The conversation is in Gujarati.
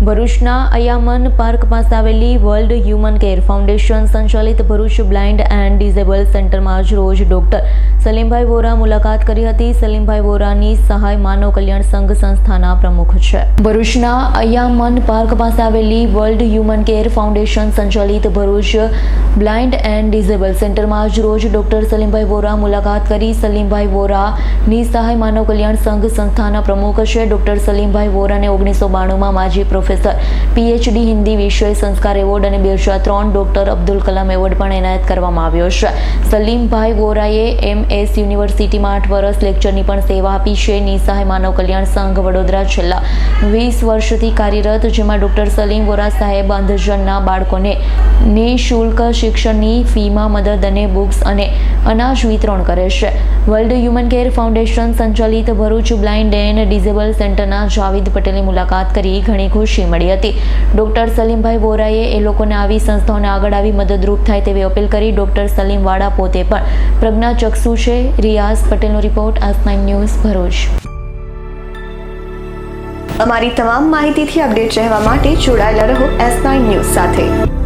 ભરૂચના અયામન પાર્ક પાસે આવેલી વર્લ્ડ હ્યુમન કેર ફાઉન્ડેશન સંચાલિત ભરૂચ બ્લાઇન્ડ એન્ડ ડિસેબલ સેન્ટરમાં આજ રોજ ડોક્ટર સલીમભાઈ વોરા મુલાકાત કરી હતી. સલીમભાઈ વોરાની સહાય માનવ કલ્યાણ સંઘ સંસ્થાના પ્રમુખ છે. ભરૂચના અયામન પાર્ક પાસે આવેલી વર્લ્ડ હ્યુમન કેર ફાઉન્ડેશન સંચાલિત ભરૂચ બ્લાઇન્ડ એન્ડ ડિસેબલ સેન્ટરમાં આજ રોજ ડોક્ટર સલીમભાઈ વોરા મુલાકાત કરી. સલીમભાઈ વોરાની સહાય માનવ કલ્યાણ સંઘ સંસ્થાના પ્રમુખ છે. ડોક્ટર સલીમભાઈ વોરાને 1992માં માજી પ્રોફેસર PhD હિન્દી વિષય સંસ્કાર એવોર્ડ અને 2003 ડોક્ટર અબ્દુલ કલામ એવોર્ડ પણ એનાયત કરવામાં આવ્યો છે. સલીમભાઈ વોરાએ MS યુનિવર્સિટીમાં 8 વર્ષ લેક્ચરની પણ સેવા આપી છે. નિસહાય માનવ કલ્યાણ સંઘ વડોદરા છેલ્લા 20 વર્ષથી કાર્યરત, જેમાં ડોક્ટર સલીમ વોરા સાહેબ અંધજનના બાળકોને નિઃશુલ્ક શિક્ષણની ફીમાં મદદ અને બુક્સ અને અનાજ વિતરણ કરે છે. વર્લ્ડ હ્યુમન કેર ફાઉન્ડેશન સંચાલિત ભરૂચ બ્લાઇન્ડ એન્ડ ડિસેબલ સેન્ટરના જાવેદ પટેલની મુલાકાત કરી ઘણી ખુશી મળી હતી. ડોક્ટર સલીમભાઈ વોરાએ એ લોકોને આવી સંસ્થાઓને આગળ આવી મદદરૂપ થાય તેવી અપીલ કરી. ડોક્ટર સલીમ વાળા પોતે પણ પ્રજ્ઞાચક્ષુ છે. રિયાઝ પટેલનો રિપોર્ટ, S9 ન્યૂઝ, ભરૂચ. અમારી તમામ માહિતીથી અપડેટ રહેવા માટે જોડાયેલા રહો S9 ન્યૂઝ સાથે.